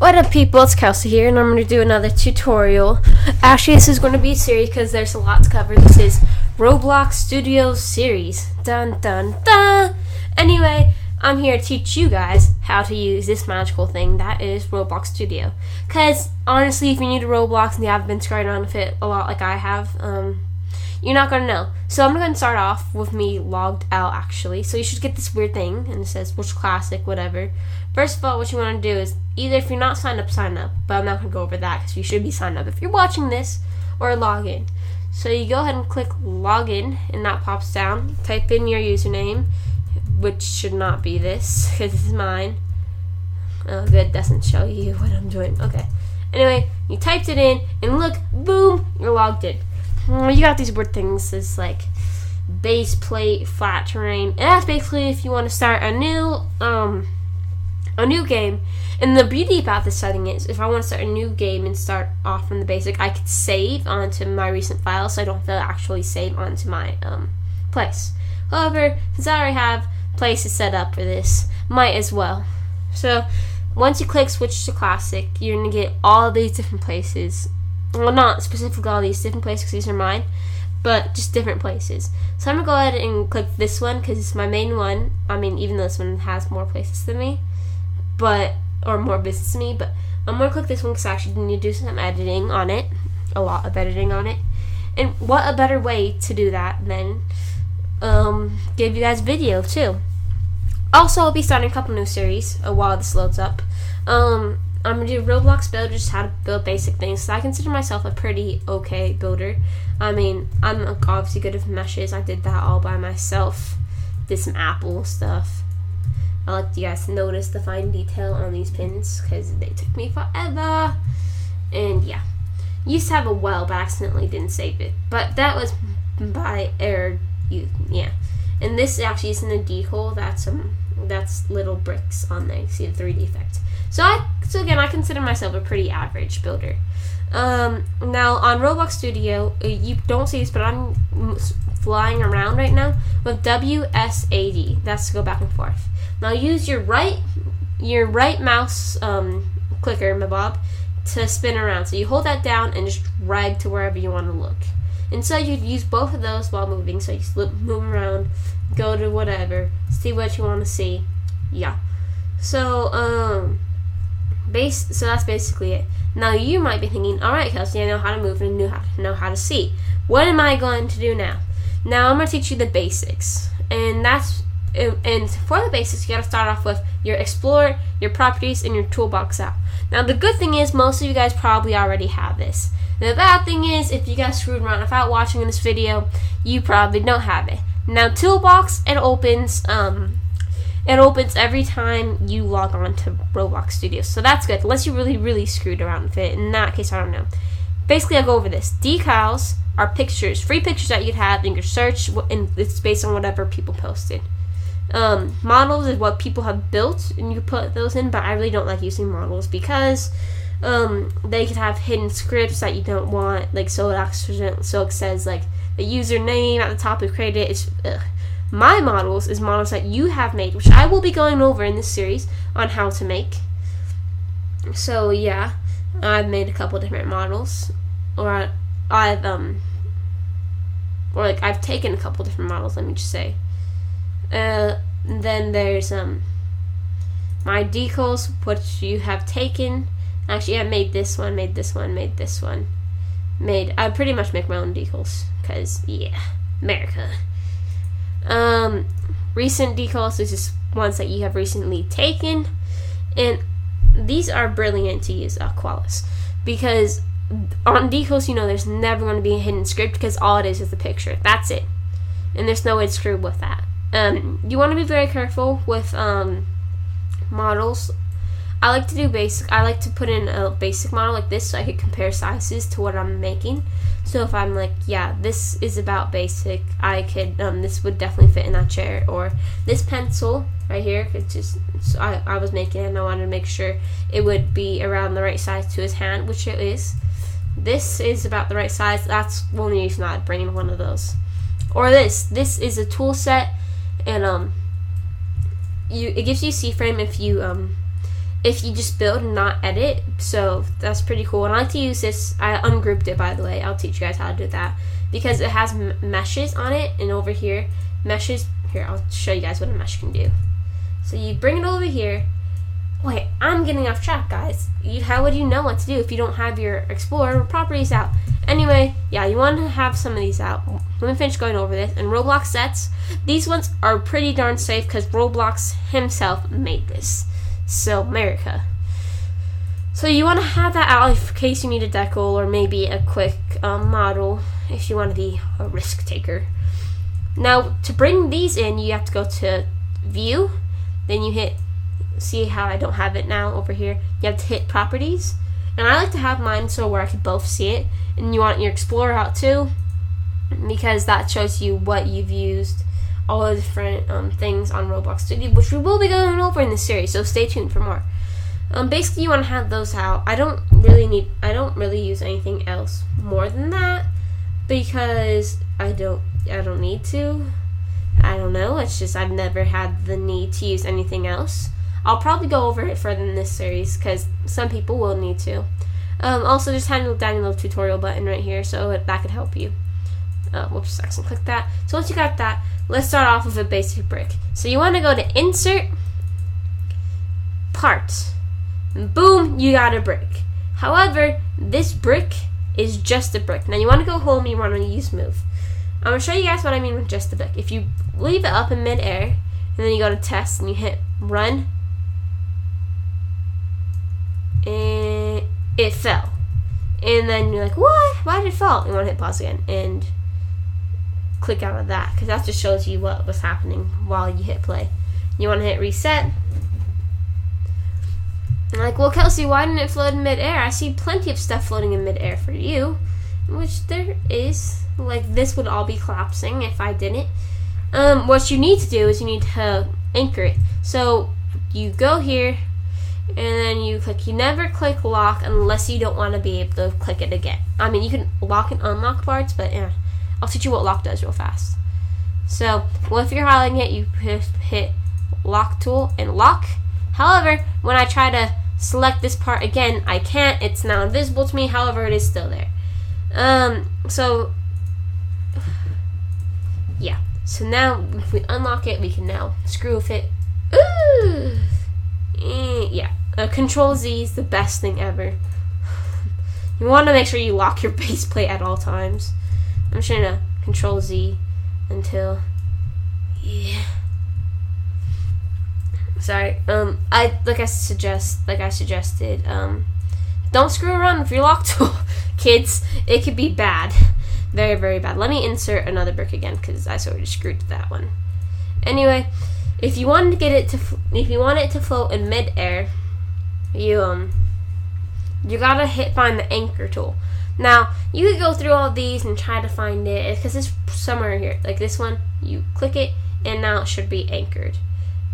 What up, people? It's Kelsey here, and I'm going to do another tutorial. Actually, this is going to be a series because there's a lot to cover. This is Roblox Studio series. Dun dun dun! Anyway, I'm here to teach you guys how to use this magical thing that is Roblox Studio. Because, honestly, if you're new to Roblox and you haven't been screwing around with it a lot like I have, you're not going to know. So I'm going to start off with me logged out, actually. So you should get this weird thing, and it says which classic, whatever. First of all, what you want to do is, either if you're not signed up, sign up. But I'm not going to go over that because you should be signed up if you're watching this, or log in. So you go ahead and click login, and that pops down. Type in your username, which should not be this, because this is mine. Oh, good, doesn't show you what I'm doing. Okay. Anyway, you typed it in, and look, boom, you're logged in. You got these weird things. It's like base plate, flat terrain, and that's basically if you want to start a new game. And the beauty about this setting is, if I want to start a new game and start off from the basic, I could save onto my recent files, so I don't have to actually save onto my place. However, since I already have places set up for this, might as well. So once you click switch to classic, you're gonna get all these different places. Well, not specifically all these different places because these are mine, but just different places. So I'm going to go ahead and click this one because it's my main one. I mean, even though this one has more places than me, or more business than me, but I'm going to click this one because I actually need to do some editing on it, a lot of editing on it. And what a better way to do that than give you guys video too. Also, I'll be starting a couple new series while this loads up. I'm going to do Roblox builder, just how to build basic things. So I consider myself a pretty okay builder. I mean, I'm obviously good with meshes. I did that all by myself. Did some Apple stuff. I like you guys to notice the fine detail on these pins because they took me forever. And yeah. Used to have a well, but accidentally didn't save it. But that was by error. Yeah. And this actually isn't a decal. That's little bricks on there. You see the 3D effect. So again, I consider myself a pretty average builder. Now on Roblox Studio, you don't see this, but I'm flying around right now with WSAD. That's to go back and forth. Now use your right mouse clicker, my bob, to spin around. So you hold that down and just drag to wherever you want to look. And so you'd use both of those while moving. So you move around, go to whatever, see what you want to see. Yeah. So so that's basically it. Now you might be thinking, all right, Kelsey, I know how to move and know how to see. What am I going to do now? Now I'm going to teach you the basics, and for the basics, you got to start off with your Explorer, your Properties, and your Toolbox app. Now the good thing is most of you guys probably already have this. The bad thing is if you guys screwed around without watching this video, you probably don't have it. Now Toolbox, it opens every time you log on to Roblox Studios. So that's good, unless you really, really screwed around with it. In that case, I don't know. Basically, I'll go over this. Decals are pictures, free pictures that you'd have in your search, and it's based on whatever people posted. Models is what people have built, and you put those in, but I really don't like using models because they could have hidden scripts that you don't want, like so it says like the username at the top of created. It's my models is models that you have made, which I will be going over in this series on how to make. So yeah, I've made a couple different models, or I've taken a couple different models. Let me just say. Then there's my decals, which you have taken. Actually, I made this one, made this one, made this one. I pretty much make my own decals, because, yeah, America. Recent decals is just ones that you have recently taken, and these are brilliant to use, Qualis, because on decals, you know, there's never going to be a hidden script, because all it is the picture. That's it. And there's no way to screw with that. You want to be very careful with models. I like to do basic. I like to put in a basic model like this so I could compare sizes to what I'm making. So if I'm like, yeah, this is about basic, I could, this would definitely fit in that chair. Or this pencil right here, it's just, so I was making it and I wanted to make sure it would be around the right size to his hand, which it is. This is about the right size. That's the only reason I'd bring in one of those. Or this is a tool set, and it gives you C-frame if you if you just build and not edit. So that's pretty cool. And I like to use this. I ungrouped it, by the way. I'll teach you guys how to do that because it has meshes on it. And over here, meshes. Here, I'll show you guys what a mesh can do. So you bring it over here. Wait, I'm getting off track, guys. How would you know what to do if you don't have your Explorer properties out? Anyway, yeah, you want to have some of these out. Let me finish going over this. And Roblox sets, these ones are pretty darn safe because Roblox himself made this. So, America. So you want to have that out in case you need a decal or maybe a quick model if you want to be a risk taker. Now, to bring these in, you have to go to View, then you hit, see how I don't have it now over here, you have to hit Properties, and I like to have mine so where I can both see it, and you want your Explorer out too, because that shows you what you've used, all the different things on Roblox Studio, which we will be going over in this series, so stay tuned for more. Basically, you want to have those out. I don't really use anything else more than that, because I don't need to. I don't know, it's just I've never had the need to use anything else. I'll probably go over it further in this series because some people will need to. Also, just handle down your little tutorial button right here so that could help you. Whoops, accidentally click that. So once you got that, let's start off with a basic brick. So you want to go to Insert, Parts, and boom, you got a brick. However, this brick is just a brick. Now you want to go home and you want to use Move. I'm going to show you guys what I mean with just a brick. If you leave it up in midair, and then you go to Test and you hit Run, and it fell. And then you're like, what? Why did it fall? You want to hit pause again and click out of that because that just shows you what was happening while you hit play. You want to hit Reset. And like, well, Kelsey, why didn't it float in midair? I see plenty of stuff floating in midair for you, which there is. Like, this would all be collapsing if I didn't. What you need to do is you need to anchor it. So you go here, and then you click. You never click lock unless you don't want to be able to click it again. I mean, you can lock and unlock parts, but yeah, I'll teach you what lock does real fast. So, well, if you're highlighting it, you hit lock tool and lock. However, when I try to select this part again, I can't. It's now invisible to me. However, it is still there. So yeah. So now, if we unlock it, we can now screw with it. Ooh! Yeah. Control Z is the best thing ever. You want to make sure you lock your base plate at all times. I'm just going to Control Z until... Yeah. Sorry. Like I suggested, don't screw around with your lock tool. Kids, it could be bad. Very, very bad. Let me insert another brick again because I sort of screwed that one. Anyway, if you want it to float in midair, you gotta find the anchor tool. Now you could go through all these and try to find it because it's somewhere here. Like this one, you click it and now it should be anchored.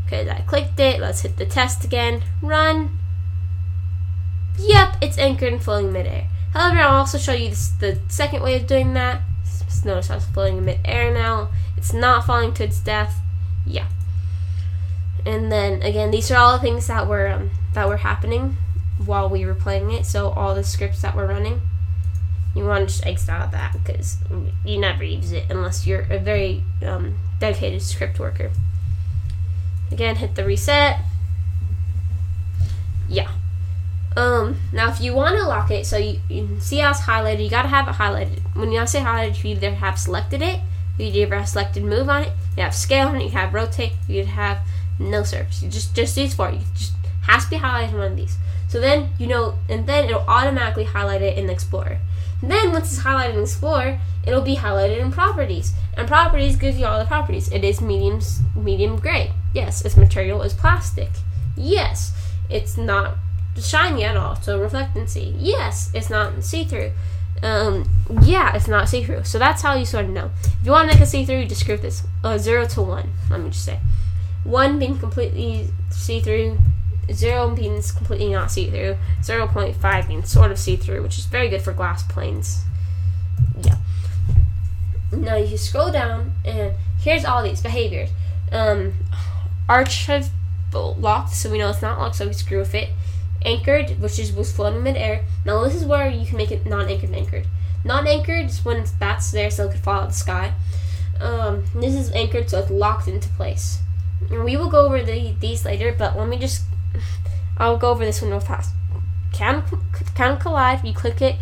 Okay, I clicked it. Let's hit the test again. Run. Yep, it's anchored and floating midair. However, I'll also show you the second way of doing that. Just notice how it's floating in midair now. It's not falling to its death. Yeah. And then again, these are all the things that were happening while we were playing it. So all the scripts that were running, you want to just exit out of that because you never use it unless you're a very dedicated script worker. Again, hit the reset. Yeah. Now if you want to lock it, so you can see how it's highlighted, you gotta have it highlighted. When I say highlighted, you either have selected it, you either have selected move on it, you have scale on it, you have rotate, you have no surface. You just these four. You just has to be highlighted in one of these. So then and then it'll automatically highlight it in the Explorer. And then once it's highlighted in Explorer, it'll be highlighted in Properties. And Properties gives you all the properties. It is medium gray. Yes, its material is plastic. Yes, it's not shiny at all, so reflectancy. Yes, it's not see-through. Yeah, it's not see-through. So that's how you sort of know. If you want to make a see-through, you just script this 0 to 1. Let me just say 1 being completely see-through, 0 being completely not see-through, 0.5 being sort of see-through, which is very good for glass planes. Yeah. Now you scroll down, and here's all these behaviors. Archive locked, so we know it's not locked, so we screw with it. Anchored, which was floating mid-air. Now this is where you can make it non-anchored and anchored. Non-anchored is when that's there so it could fall out of the sky. This is anchored so it's locked into place. And we will go over these later, but I'll go over this one real fast. Can collide, you click it,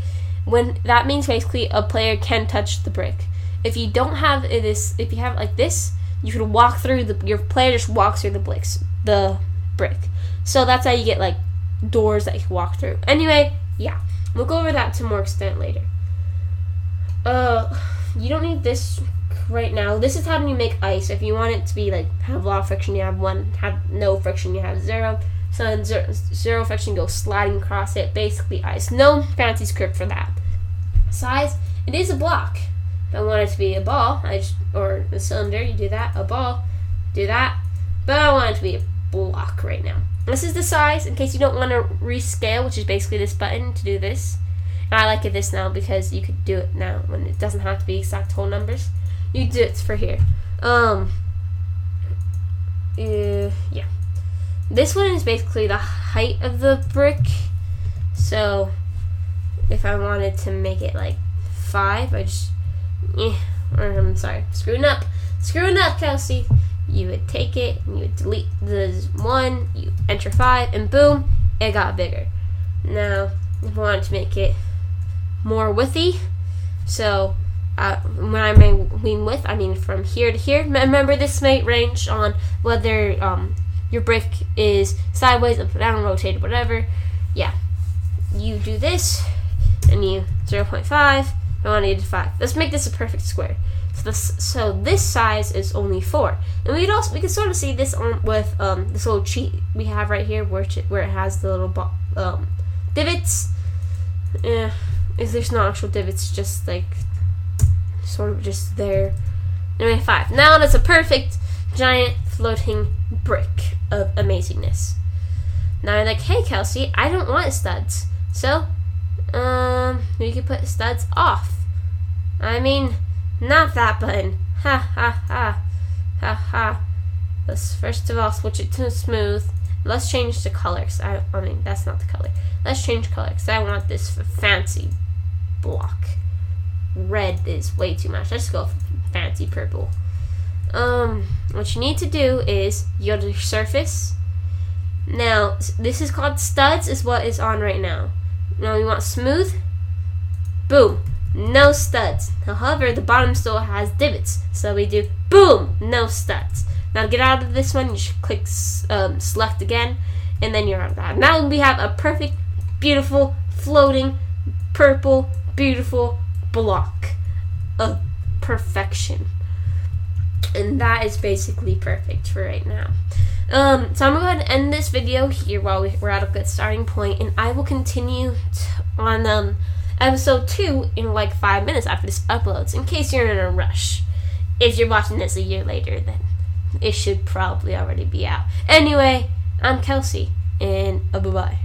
when that means basically a player can touch the brick. If you don't have this, if you have it like this, you can walk through your player just walks through the brick. So that's how you get like doors that you can walk through. Anyway, yeah, we'll go over that to more extent later. You don't need this right now. This is how you make ice. If you want it to be like have a lot of friction, you have 1. Have no friction, you have 0. So in zero friction, go sliding across it. Basically ice. No fancy script for that. Size, it is a block. If I want it to be a ball, or a cylinder, you do that. A ball, do that. But I want it to be a block right now. This is the size, in case you don't want to rescale, which is basically this button to do this. And I like it this now because you could do it now when it doesn't have to be exact whole numbers. You do it for here. Yeah. This one is basically the height of the brick. So if I wanted to make it like 5, I just I'm sorry, screwing up, Kelsey. You would take it and you would delete the 1, you enter 5, and boom, it got bigger. Now, if I wanted to make it more widthy, so when I mean width, I mean from here to here. Remember, this might range on whether your brick is sideways, up, down, rotated, whatever. Yeah, you do this, and you 0.5. I want to do 5. Let's make this a perfect square. So this size is only 4, and we can sort of see this on with this little cheat we have right here, where it has the little divots. If there's no actual divots, just like sort of just there. Anyway, 5. Now that's a perfect giant floating brick of amazingness. Now you're like, hey Kelsey, I don't want studs. So, we can put studs off. I mean, not that button. Ha ha ha. Ha ha. Let's first of all switch it to smooth. Let's change the color. I mean, that's not the color. Let's change color because I want this fancy block. Red is way too much. Let's go fancy purple. What you need to do is you go to your surface. Now, this is called studs, is what is on right now. Now, you want smooth. Boom. No studs. However, the bottom still has divots. So we do boom. No studs. Now, get out of this one. You should click select again. And then you're out of that. Now we have a perfect, beautiful, floating, purple, beautiful block of perfection. And that is basically perfect for right now. So I'm going to go ahead and end this video here while we're at a good starting point, and I will continue on episode 2 in like 5 minutes after this uploads, in case you're in a rush. If you're watching this a year later, then it should probably already be out. Anyway, I'm Kelsey, and bye-bye.